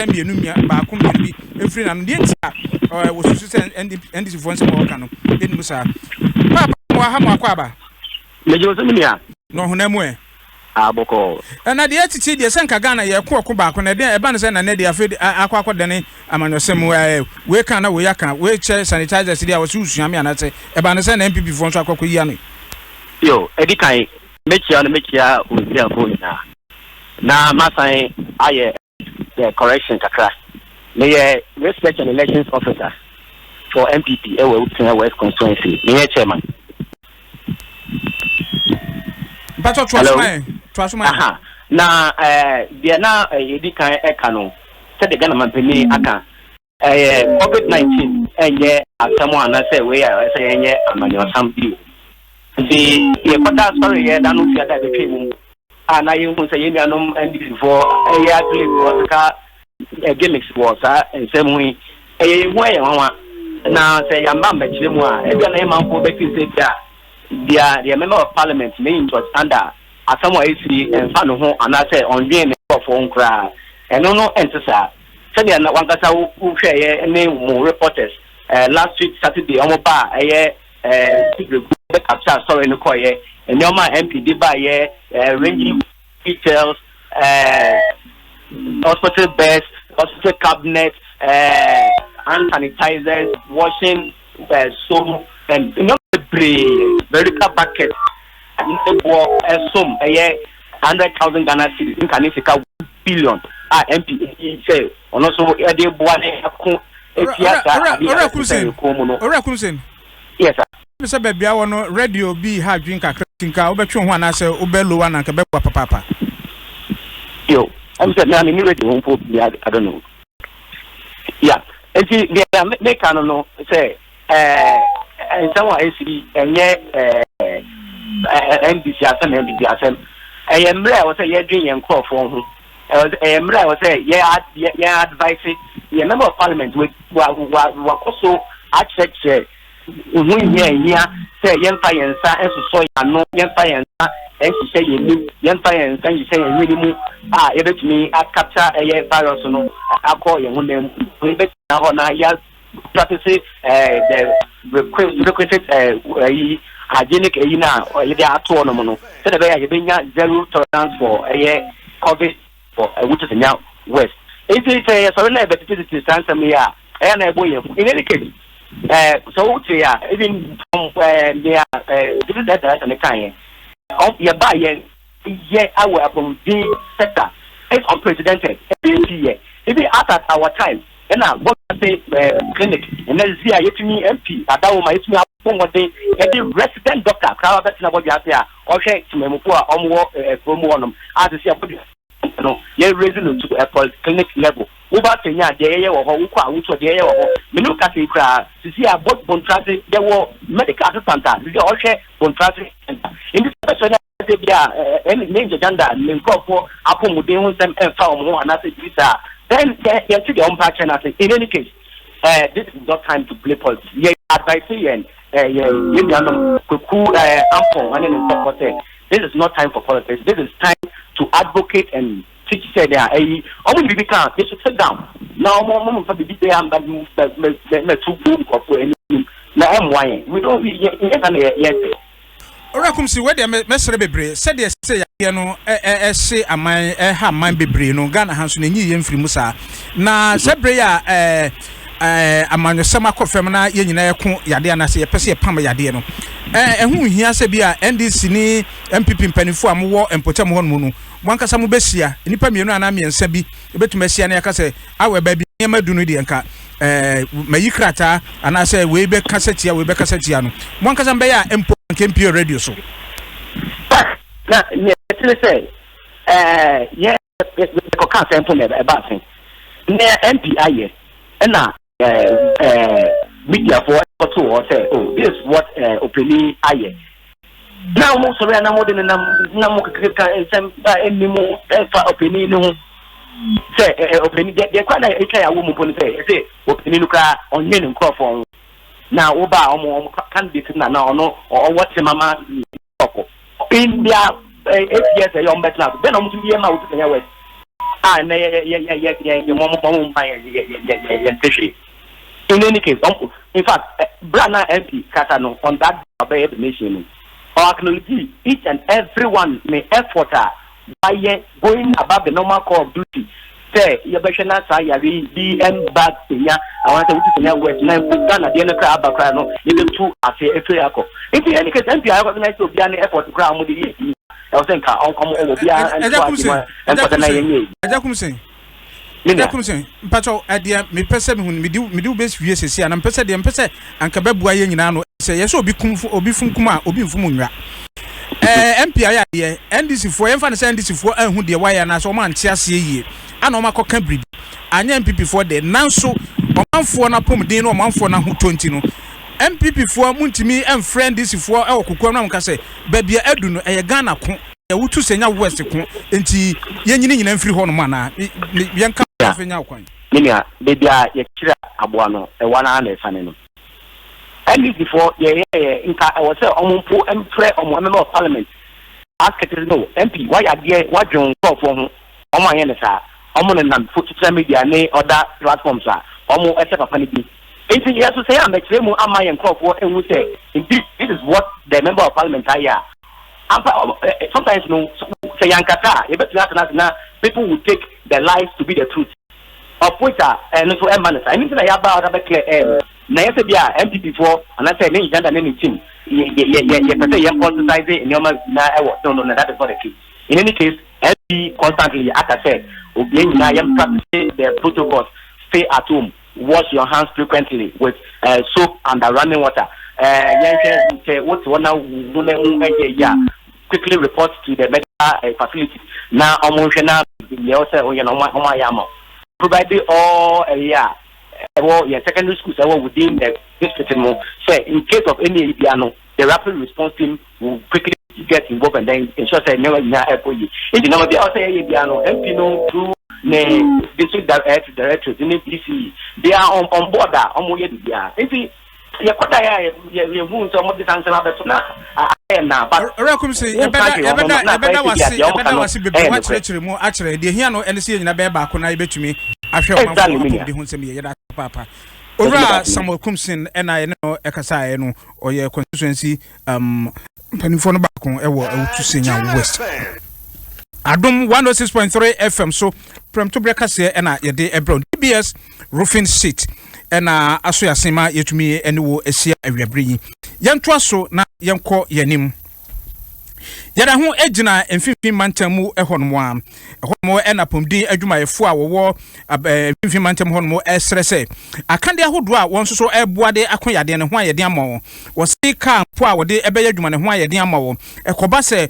send me a numia ba kum bi efri na no de ntia wo susu se NDC fo nse mo ka no enu sa papa mo ha mo akwa mejo so mia no honamu aboko na de atiti de senka Ghana ye ko ba ko na de e ba no se na de afedi akwa dene amanyosem we kan na we yaka we che sanitizers dia wo susu ame anate e ba no se na MPP fo nso akwa yi ano yo edi kan mechia uzia phone na masan aye the correction kakra me research and elections officer for MPP ewe Utina West constituency me chairman Pato Twasuma aha na dia na edi kan eka no se de Ghana mampeni aka COVID-19 enye asamo anase we say enye amanyosam bi the yekwata sorry ye da no fia da betwe mu ana ye hu say ye nuanom NDC for ya play for ka gimmicks for sa ensem hu ye hu ye nwa na say yamba mbachire mu a e bia na manfo be fi say dia the member of parliament may into under asamo esi enfa no ho ana say onwe ne for nkra eno no entesa say dia na wankasa wo hwe ye ne mu reporters last week Saturday omo ba ye capture sorry no koye and your MP did buy ranging details hospital beds, hospital cabinet, hand sanitizers, washing soap and very bucket some 100,000 Ghana cedis in Kanisika 1 billion MP say on also yes sir. Mr. Bebia wono radio bi ha dwin kakra tinka obetwe ho anase obelo wana nka bekwa papa yo I'm saying na me radio home for I don't know yeah and see the make no say someone is enye NDC asem NDC asem mra wo say ye dwen ye nkofo ho mra wo say ye advice ye member of parliament we koso architect Uhunya say yenfa yensa enso ya no yenfa yensa enhihye yenu yenfa yensa enhihye yenu ebetumi capture virus no akọ yehunam ebetuna ho na ya practice the requisite hygienic na yede ato no no say be ya yebenya zero tolerance for COVID for which is now west it is so na better stand some here na eboye in any case so even from this is that and the kind of your buy our from the sector it's unprecedented even at our time and now what say clinic and then see me MP that my it's me one day the resident doctor crowd that's not what you have there okay to me promo as see no you raising to a clinic level over Kenya dey wo ho kwa wuto dey wo ho me no ka say kra see about contract there were medical assistant dey o hwe contract in this person dey bia any name agenda me nkofo apomuden ho sem emfa o ho anase visa then you see the unpack and in any case this is not time to play politics yeah advice and you know kuku ampon and then talk say this is not time for politics this is time to advocate and teach said there omo bibi kan they should sit down now omo for bibi dey am but me to boom for any na M1 we don't yes Orakum si we dey mesere bebre said dey say ya no se aman ha man bebre no Ghana hanso na nyi ye mfiri musa na sebre ya amanyo sama kofem na ye nyina yeko yade anase ye pese ye pam yade no ehu hia se bia NDC ni MPP mpanifo amwo empotem ho no no wankasa mo besia nipa mienu ana miensa bi ebetuma sia na yakase awe ba bi nyema dunu de nka mayi krata anase we be kasetia we be kasetia no wankasa mbe ya empo KMP radio so na me say yeah ko kan sempo me e ba sen na MP aye na media for to say oh this is what openly aye now mo so na mo de na mo ka sem eni mo fa openly no say openly de kwa na e try awo mo pon say openly no kra onye ne nkrofo na wo ba omo candidate na ono o what mama in their 8 years a young better then I'm to be ma wo to west na in any case, in fact, Brana MP Katano on that nation, or acknowledge each and everyone may effort by going above the normal call of duty. Say, your Bashana Sayari, BM Bad Senior, I want to know West Nine, Ghana, the other Abacrano, even two as a Friaco. In any case, MP, I organized to be an effort to crown with the I was thinking, I'll come over here and Ejakumse mpacho adia me pese me do best wie sesi ana pese de pese anka babua ye nyina no se ye so obi funkum a obi mfum nwra MPI ya NDC fo ye mfa ne se NDC fo anhu de waya na so ma nte ase yie ana o makoka bribi anya MPP fo de nanso omanfo na pomden no omanfo na ho 20 no MPP fo muntimi friend NDC fo e okokwa na mka se babia adu no eye Ghana ko e wutu senya West ko enti ye nyina mfiri ho no ma na ye nka fenya kwan minia bebia ye kira aboa no e wana na efane no and before ye nka I was say omumpo empre member of parliament ask it no MP why adie wadwon for ho omo anye ne sa omo ne nam social media ne other platforms omo ese papa ne bi enti yes to say am ekire mu amaye nkofo enwu say indeed this is what the member of parliament are. Sometimes no say yankata na people will take their lives to be the truth of which and so emanates anything I have about clear na yes be MPP for and I say me agenda na team ye politicize in your na no that is not the case. In any case MP constantly as I said obi na yam practice the protocols, stay at home, wash your hands frequently with soap and running water what one now quickly report to the medical facility. Now, provided all secondary schools within the district. Say, in case of any piano, the rapid response team will quickly get involved and then ensure that never employee. If you know the outside piano, MP no through the district directors in the DC, they are on board that if ya kwata ya hu so mo disanse na beto na na but rekum say ebeda wasi bebe wa chire mu a chire de hia no ene se nyina be ba ko na ebetumi ahwe o manfo de hu nsem ye da papa ora Samuel Kumsin ena ene no ekasa ye no oye constituency panifo no ba ko ewo ewutu senya West Adum 106.3 FM so from to breakers here ena ye de ebro DBS roofing sheet ena aso yasema yetumi ene wo esia awiabre yento aso na yenko yanim yada ho egina emfimfim mantamu ehonmo ena pomdin adwumayefo a wowo emfimfim mantam honmo esrese akande ahodo a won so eboade akoyade ne ho ayede amawo wo sika po a wode ebeye adwuma ne ho ayede amawo ekoba se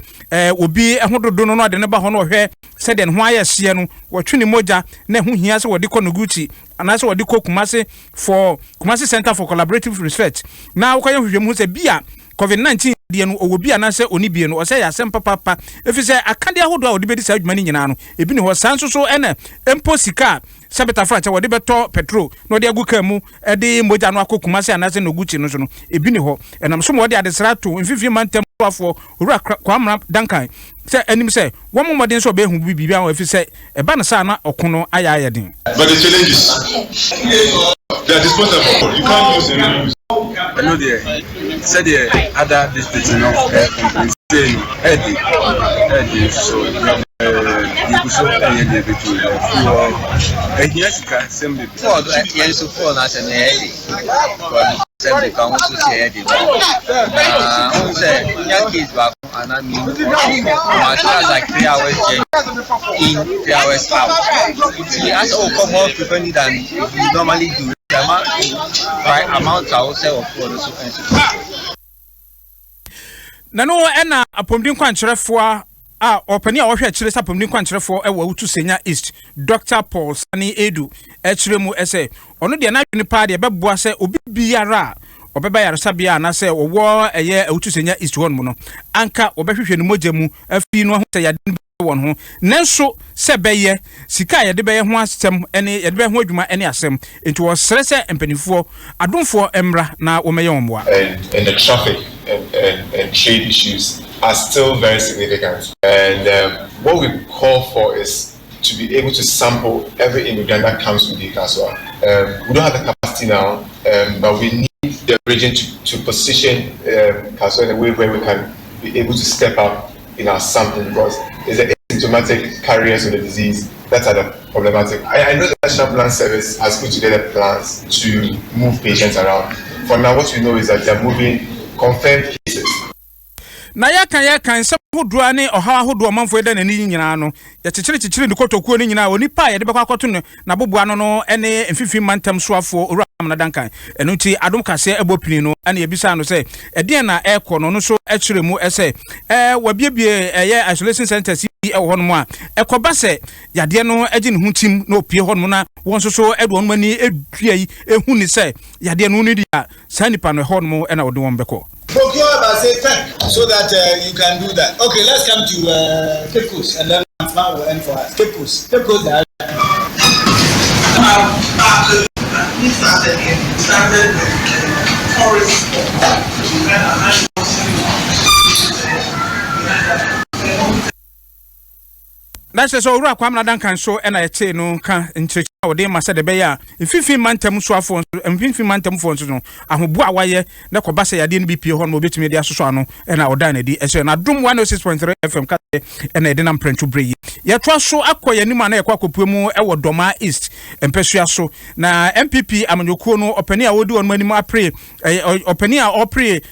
obi ehododo no ade ne ba ho no hwe se de ne ho ayehye no wo twini moja na ho hia se wode konoguchi anase wode Kumasi for Kumasi Center for Collaborative Research na wo kaye hwehwem ho se bia COVID-19 die no owobi anase onibie no o se ya sem papa efise akade ahodo a odibedi sa adwuma ni nyina no ebi ne ho sanso so ene empo sika sabeta fracha wode beto petrol no de aguka mu de moja no Kumasi anase no guchi no so no ebi ne ho enam so mo de adesrato mfifi mantem afo owura kwamra dankan se enim se wo momodin so be hu bibi an efise eba na sa na okono ayayeden but the challenges they are disposable. You can't use them. I know there. Said the other districts, Eddie, so you so yes, simply for yes, for us and Eddie. Send council Eddie. Young kids back, and I mean, like 3 hours in 3 hours out. He has all come more frequently than you normally do. Amount also Nano ena apomdin kwankyerefo a opani a wo hwe kyere sapomdin kwankyerefo e wo wutu senya East Dr. Paul Sani Edu e kyere mu ese ono de na dwene pa de beboa se obi biara obeba yaresa bia na se wo eye wutu senya East won mu no anka obehwehwe no mogya mu afi no ho se yade won ho nanso se beye sika yade beye ho asem ene yade beye ho adwuma ene asem enti wo srese empanifo adonfo emra na wo meye wonboa and the traffic and trade issues are still very significant and what we call for is to be able to sample every immigrant that comes to Dika as well. We don't have the capacity now, but we need the region to position Kaswa in a way where we can be able to step up in our sampling, because it's the asymptomatic carriers of the disease that are the problematic. I know the National Plan Service has put together plans to move patients around. For now, what we know is that they're moving confirmed cases. Na ya kan se hodoa ne oha hodoa manfo eda na ni nyina no ya chichiri ni kotokuo ni nyina oni pa ya de bekwa kwato no na boboa no ene mfifi mantam soafo owura na dankan eno ti adom kase ebopini no ene ebisa no se ede na ekọ no so echire mu ese wabiebie eye isolation center si e wo no a ekoba se yade no agi ne hutim na opie ho no na won so edo no mani eduai ehu ni se yade no ni dia sanipa no ho no ena wode won beko. Procure about say thank so that you can do that. Okay, let's come to Cape Coast and then plan will end for us. Cape Coast. Cape Coast. We started forest. That's so owura kwamna dankan so ena yete no ka nchiriki wode ma se de be ya mfifi mantam so afo mfifi mantam fo nso no ahobo a waye na koba se yade no bi pie ho no obetumi de asoso ano ena oda na di ese na dum 106.3 FM ka ena ede na mprentu breyi ye twa so akoya nim ana ye kwa kopue mu e wo Doma East empesua so na MPP amanyokuo no opani a wodi won anim apre opani a opre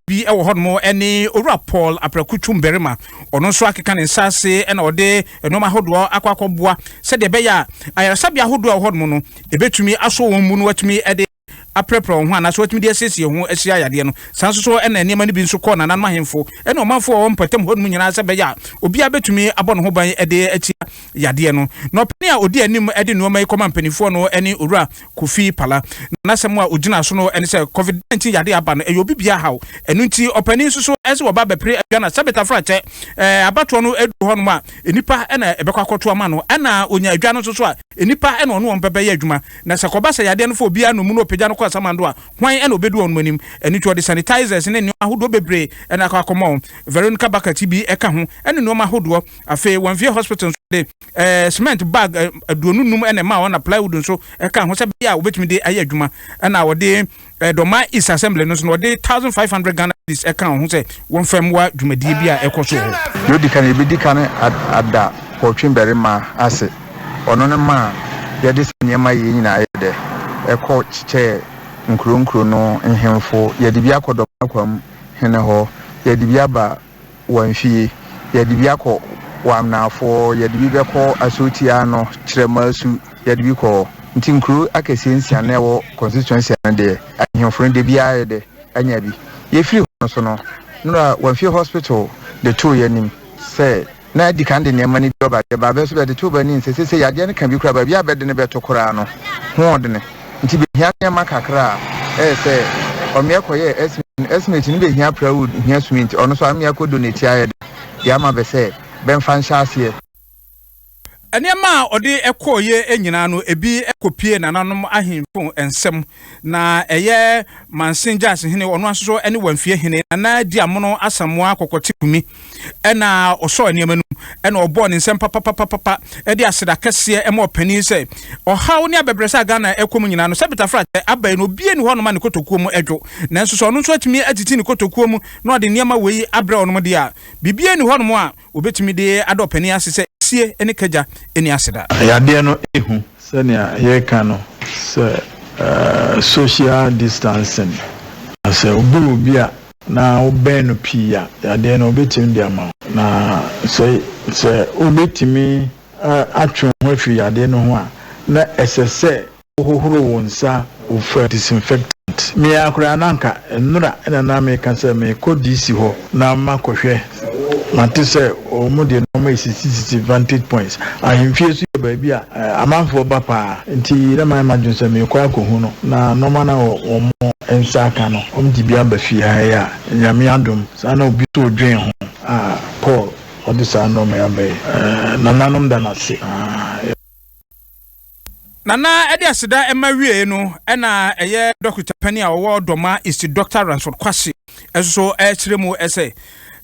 bi e wo ho no ene owura Paul Aprakutu Mberima ono so akeka ne nsase ena ode enoma hodo akwakoboa se de be ya ayarasabia hodo ho no ebetumi aso won mu no watumi ede aprepro ho ana so watumi de asiesie ho asia yade no sanso so ena niam ni bi nso ko na nan mahemfo ena omanfo o mpatam ho mu nyina se be ya obi abetumi abon ho ban ede atia yade no no pani a odi anim ede no mai koma mpanifo no ene owura Kofi Pala na sem a ogina so no ene se COVID-19 yade aba no eyo bibia hawo enu nti opani so ese wo ba bepre adwana sabeta frache abato no edu ho no a enipa ena ebekwa koto ama no ena onya adwana so a enipa ena ono won bebe ya adwuma na se koba se yade no fo obi anu mu no pegya no kwa samando a hwan ena obedu on manim eni to the sanitizers ne ni ahodo bebre ena kwa komo Veronica Bakati bi eka ho ena no ma ahodo afi Wanvie Hospital de cement bag aduonunum ena ma wona plywood nso eka ho se be ya obetumi de aye adwuma ena wode Doma East Assembly no so wode 1500 Ghana this eka ho se won famwa dwumadi bi a ekoso ho yodi kan ebedi kan ada Fortune Berima ase ono ne ma yede sanyema ye nyina ayede eko chiche nkuro no nhemfo yede bi akodo akwam hene ho yede bi aba Wanfie yede bi akọ wamnafo yede bi beko asotia no kiremasu yede bi ko nti nkuro akesiensia na ewo constituency na de ahemfo de bi ayede anya bi ye free ho so no Wanfie Hospital de to yanim say na di kan de nema ni doba de ba be so be de to ba ni se yade ne kan bi kura ba bi abede ne be to kura no ho de ne nti be hia nema kakra say omia koye estimate ni be hia plywood hia cement ono so amia ko donate ayede ya ma be say ben fan chassie Eniama odi ekoye enyina no ebi ekopie nananom ahemfo ensem na eye Mansinjas hene ono asoso ene Wanfie hene na di amono asamoa kokotikumi ena oso eniama nu ena obo ne nsem papa edi aseda kese ema opani se ohaw ne abebresa Ghana ekom nyina no sebeta frate abai no bie ni hono ma ne kotokuo mu edwo na nso so no nso atimi agiti ne kotokuo mu na odi niama wei abre ono de a bibie ni hono mu a obetimi de adopani asese sie ene kaja ene aseda yade no ehu senia ye kano se social distancing ase obu bia na obenu pia yade no betim de ama na se obetimi atwe ho afi yade no ho a na esese hohoro wonsa ofa disinfectant me akura nanka enura ena na me kan se me kodisi ho na makohwe mate se o mu de no ma isi vantage points ahemfie so ba bia amanfo ba pa nti na ma imagine se me kwa akohu no na no ma na o mo ensaka no o mdi bia ba fi ha ya nyame adom sa na obi to dwen ho Paul odisa no me abai na nanom da na se Nana edi asida ema wie no ena eye Dr. Penny a wo Doma East Dr. Ransford Kwasi eso ekiremu ese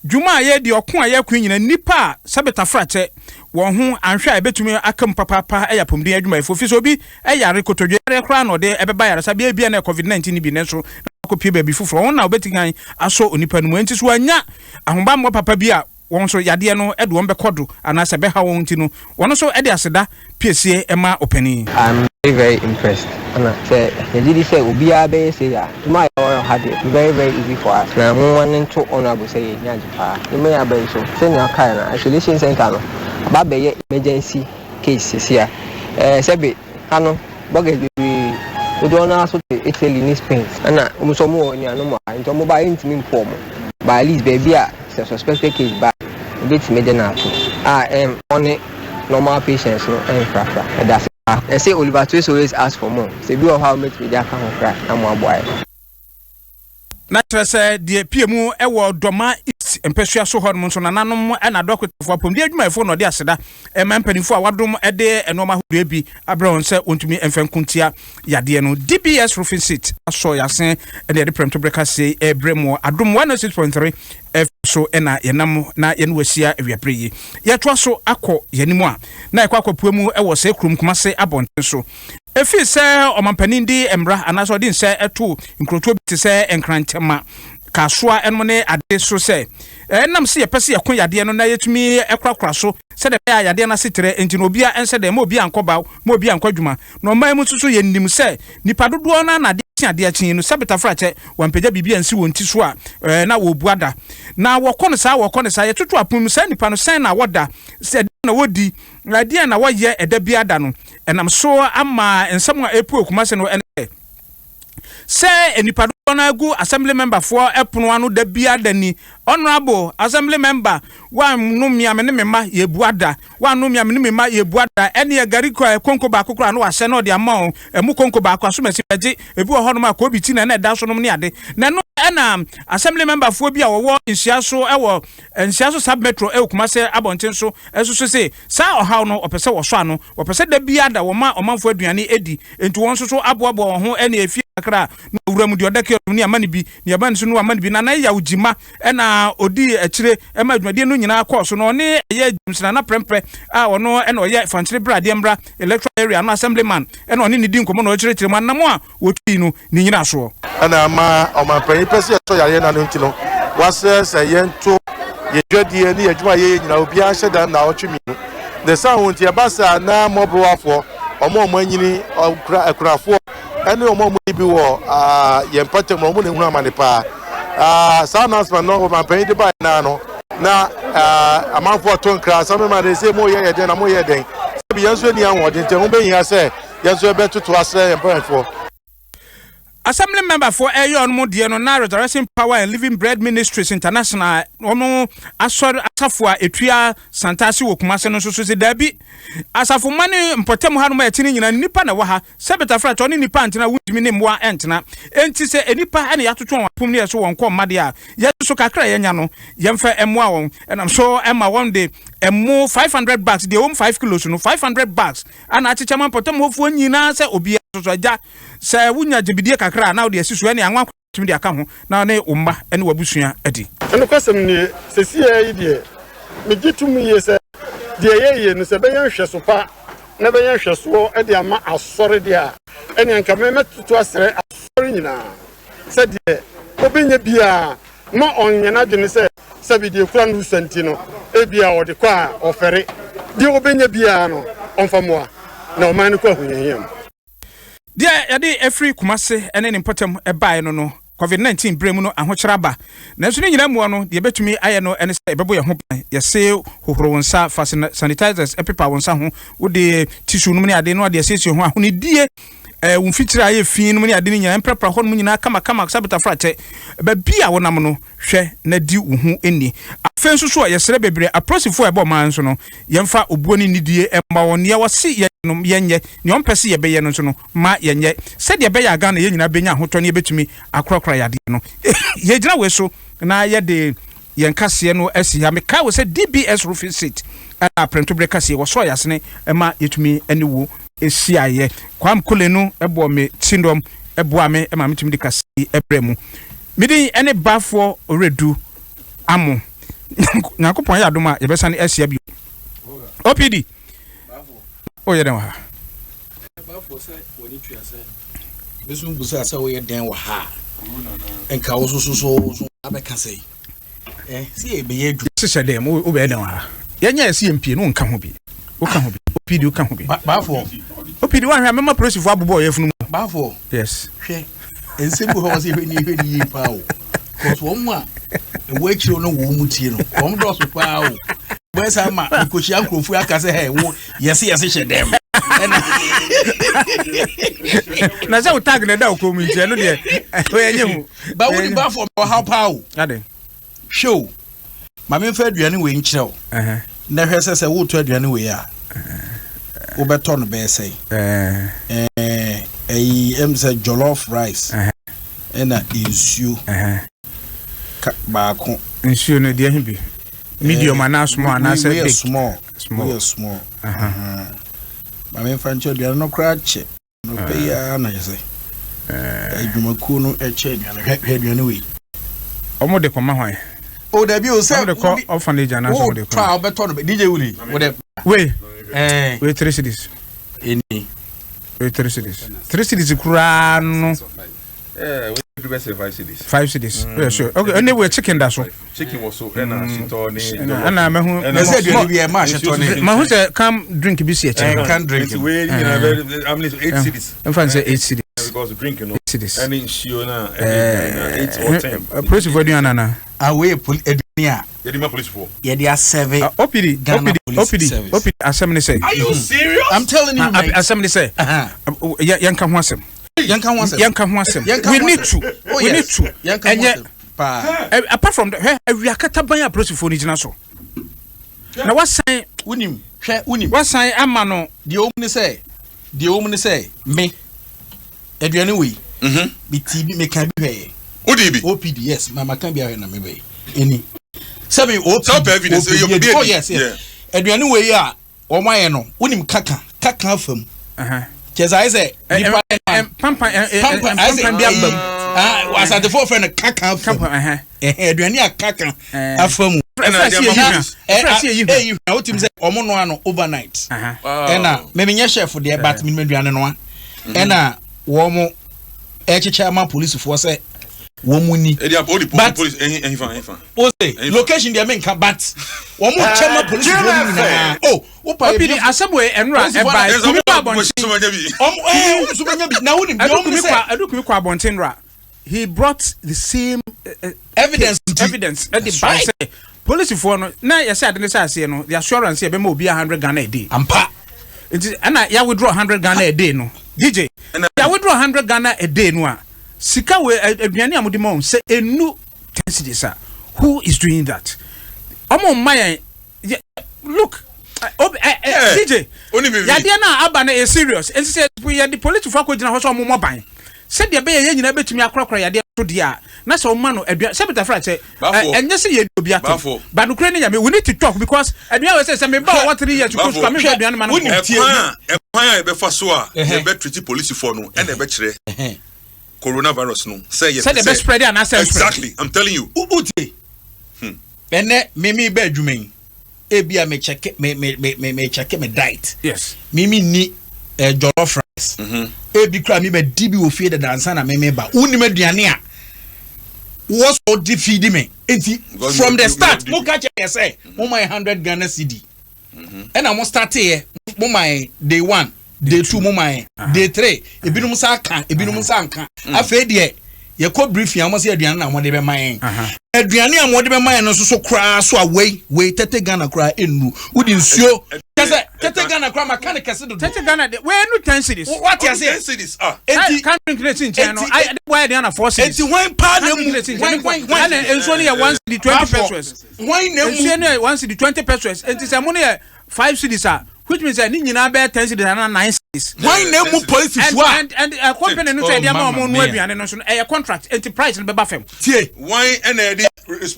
dwuma ye de ɔko a ye kwan nyina nipa sabeta frache wɔn ho anhwɛ a ebetumi akam papapa ɛya pomden adwuma efo fi so bi ɛyare kotodwe yare kra no de ɛbɛba yare sabe bia na covid-19 ni bi ne so akopie ba bi foforo wɔn na obetigan aso onipa no mu enti so anya ahomba mo papa bi a wɔn so yade no ɛde wɔn bɛkɔdo anase bɛha wɔn nti no wɔn so ɛde aseda piesie ɛma opani. I'm very impressed. Say the say obia be say ya my had it very easy for us. Na mo wan to honorable say nyaji pa. The me abai so say na kai na isolation center no ba be emergency case here. Sebe kanu boge we do na so Italy ni Spain. Na so mo ni anu mo nto mo ba intimi inform. Ba at least baby a suspected case ba bit me dey na to. On normal patients no infra. That's I say Oliver Twist always ask for more. Say do how much we dey come cry na mo boy. Na trese de piemu ewo doma it empesua so hon so nananom na dokotafo apom de adwumayfo no de aseda emampanifo a wadom de enoma hodo bi abron se ontumi emfankuntia yade no DBS roofing sheet aso yasen de premto breaker say ebremo adom 106.3 F so ena yenam na yenwasia awiapre yi yeto so akọ yenimu a na ekwakopuemu ewo se krum kumase abonten so efi se omampanin di emra anaso din se eto nkroto bi se enkrantema kasoa enmo ne ade so se nam se yepese yakon yade no na yetumi ekrakra so se de ya yade na setere enti no bia ense de ma obi ankoba ma obi ankwadwuma no man mu so yennim se nipa dodo na ade ade akyin no sabeta frache wampeja bibia nsi wonti so a na wo buada na wokone sa yetoto apum sa nipa no sen na woda se na wodi ade na woye eda biada no enam so ama ensam a epu okumase no ene se enipa do na gu assembly member for epono anu da biada ni honorable assembly member wa numia me ne mema ye buada wa numia me ne mema ye buada ene ye gariko konko ba kokora no wahye no de ama emu konko ba akwa so mesi beje ebi wo hono ma ko bi ti na na da so no ne ade na no ena assembly member fo bi a wo nsiaso ewo nsiaso sub metro kumase abonten so esusu se sa ohaw no opese wo so ano opese da biada wo ma omanfo aduane edi enti won so aboabo wo ho ene efi akra no wuram di odake ni amani bi ni amani so no amani bi na ya ujima ena odi akire ema adwade no nyina akọ no ne ye jimsina na prempre a ono ena oye fanchire brade mbra electoral area no assemblyman ena oni ni di nkomo no akire man na mo a wotui no ni nyina so ana ma omanpanyi pese so yare na no ntino wase se yento yedwadie ni adwuma ye nyina obi a hyeda na otwemi no the sound ye basa na mobo afo omo anyini akurafo ene omo bi wo yempatem omo ne hunu amane pa sa announcement no omanpanyi de ba na no na amanfo tonkra some ma de say mo ye den na mo ye den se bi yenso ni anwo de nte ho be hia se yenso ebe tutu asre yempatemfo. Assembly member for Ayon Modiano no na Resurrection Power and Living Bread Ministries International ono asafo a etua santasi wo kumase no so se dabi asafo mane mpotem ha no ma etini nyina nipa na wa ha sebeta fra to ne nipa antena wudimi ne mwa entena enti se enipa ane yatoto won apom ne so won ko mmade a ye so kakra ye nya no yemfa emwa won enam so emma one day emu $500 de 5 kilos no $500 ana achicha man potem hofu nyina se obi so aja se wunya jibidie kakra na ode asisu ene anwa tumi de aka ho na ne umma ene wabusua adi eno kwasem ne sesi yi de me gitumi ye se de ye no se benyan hweso pa na benyan hweso e de ama asore de a ene nka me metutu asere asore nyina se de obenya bia ma onyana de ne se bi de kura no santi no e bia ode kwa ofere de obenya bia no onfamoa na o man ko ahunyehiem dia yade every kumase ene ne potem e bae no COVID-19 bremu no ahokyeraba na so ne nyina mu no de betumi aye no ene se ebebo ye ho ye se hohoro wonsa fa sanitizers epepa wonsa ho wo de tissue no ne ade no de se ho ahoni die wonfitira aye fin no ne ade ne nyina emprepra ho no nyina kama sabeta frache ba bia wonam no hwe na di wo hu eni afenso so ye sere bebre aprosifo ebo man so no yemfa obuo ni nidie emba won ye wose ye no yenye ne ompese ye beye no so no ma yenye se de beye aga na ye nyina benya hoto ne betumi akrokra yade no ye gina we so na ye de yenkase no asi ya me ka we se DBS roofing sheet a prento breaker se wo so yasene ema yetumi ene wo esiaye kwam kolenu ebo me tindom ebo ame ema metumi de kase ebremu midi ene bafo oredu amo Nyakopon ya adoma ye besa ne asia bi OPD o ye den wa bafo say woni twa say besu busa say wo ye den wa ha enka wo so abeka say see e be ye du se dem o be den wa ha ye nya esi MP no nka ho bi o ka ho bi OPD o ka ho bi bafo OPD wa hwa mema prosifo abobo ye funu mu bafo yes hwe ensembu ho was hwe ni pa o cause one wa we chiro no wo mu tie no wo do so pa o we say ma kochi ankrofo aka say hey wo yes hye dem na say o tag na da o ko mu tie no de o ye nyehu ba wo di bafo how pa o ade show ma me fa aduane we nkyerɛw na hwɛ sɛ wo to aduane we a wo beto no be say say jollof rice ena insuo baako insuo no de ahbi medium ana small ana say big small ma me fa nkyerɛw aduane no kra che no pe ya na say adwumaku no eche aduane we omo de koma hwan o da bi o say de ko orphanage ana so de ko try beto no DJ Willie we 3 cities any 3 cities kura no we do say 5 cities. 5 cities. Yeah, sure. Okay, and they were chicken that so. Chicken was so shitoni. And I mean, they said you be a match shitoni. Ma who say come drink BC can drink. We I mean 8 cities. In fact say 8 cities. Because drinking no cities. And in Shiona 8 or 10. Police for you nana. Away edunia. You the police for. Yeah, they are 7. OPD assembly say. Are you serious? I'm telling you, man. Assembly say. Yanka ho asem. Yanka ho asem. We need to. And yet, apart from that, we are kataban police for ni jina so. Na what sign unim what sign amano the omni say me aduane we me TB me kan bi hwe OPD yes mama kan bi hwe na me be eni sabi OPD oh yes aduane we a o maye no unim kaka afam cheza ise nipa pampa bi abam was at the forefront kaka afam aduane a kaka afam na otim say omo no ano overnight na me menye chef there but me aduane no na wo mo chairman police for say wo mu ni police enfa o say location there men can but wo mo chairman police for ni na o pa bi asebwe enra e ba kumi kwa bontin sumanya bi na woni adukumi kwa bontin ra he brought the same evidence at the back say police for no na ya say adene say no the assurance e be ma obi 100 Ghana a day ampa and ya withdraw 100 Ghana a day no DJ ya withdraw 100 Ghana a day no sika we aduane amudi ma say enu 10 cedis who is doing that omo mayan look DJ ya dia na aba na e serious and say we the police for ko gina ho so omo ban said the be ye nyina betumi akrakra ya dia to dia na so ma no adua se beta fra say enye se ye obi ato but no kra ne we need to talk because adua we say me ba what 3 years to come me adua no ma no e be fa so a e be treat police for no e be kire coronavirus no say the best spread and exactly I'm telling you uti ene me ba adwumen e bia me check me check me diet yes mimi ni jollof rice e bi kra me ba dibi ofie de dansa na me ba uni me aduane a was so defeat me enti from the start mo catch say mo my 100 Ghana cedi and I mo start here mo my day 1 day 2 mo my day 3 ebinum sa kan ebinum sa nka afa de ye ko brief ya mo say aduane na mo de be man aduane a mo de be man no so kra so away 30 Ghana kra enu udi nsuo Tete Ghana kra mechanic kese do Tete Ghana we no 10 cities what you say 10 cities enti can drink in channel I why they na 4 cities enti when pa na mu when enso ne 1 cedi 20 pesos when na mu enso ne 1 cedi 20 pesos enti say mo ne 5 cities which means that ni nyina be 10 cities and 9 cities when na mu police for and company no say dey ma mo no aduane no so a contract enterprise no be ba fam tie why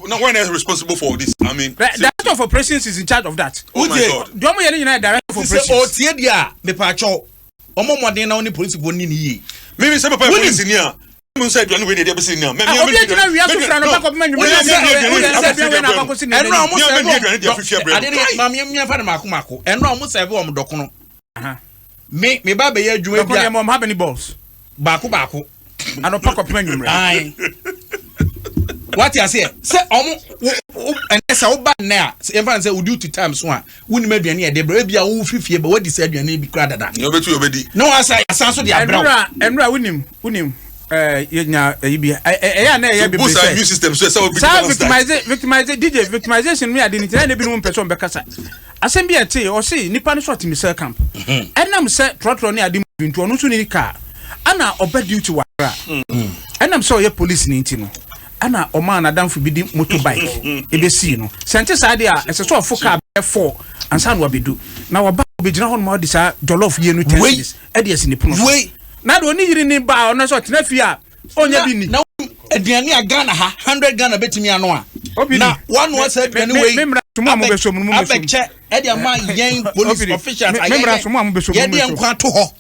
no one is responsible for this I mean the director of operations is in charge of that oh my god do mo ye nyina director of operations o tie dia me pa cho omo modern na oni police for ni ye me say police ni a mun say aduane we dey be sin na me obi ejina wi aso fra no ba ko me nyum eno mo say ade ma me fa na mako eno mo say be o mo dokono me ba be ya adwuma bia dokono mo have any balls baako ano pa ko me nyum ai what you say omo enesa wo ba na e fa say we to time so a woni ma aduane e de bra bia wo fifie ba wadi say aduane bi kra dada no betu obedi no asa so de abra enra wonim yenya yibi ya na ya be boost immune system so obi victimize DJ victimization me ade ni na bi no person be kasa asem bi ete o say nipa no short misal camp enam say trotro ne ade ntu ono so ni ka ana oba duty wara enam say o police ni nti no ana o man adamfo bi di motorbike e be see no sente sa de a ese so ofo ka 4 ansa no obedu na wo ba obegina ho no ma di sa jollof ye no tennis e de esi ni pono na do ni yiri ni ba ono so tena fi a onya bi ni na aduane a Ghana ha 100 Ghana betimi ano a na one was aduane we memra tumu am be so mu abekche e de ma yen police officials ayen memra so mu am be so mu ye de nkwa to ho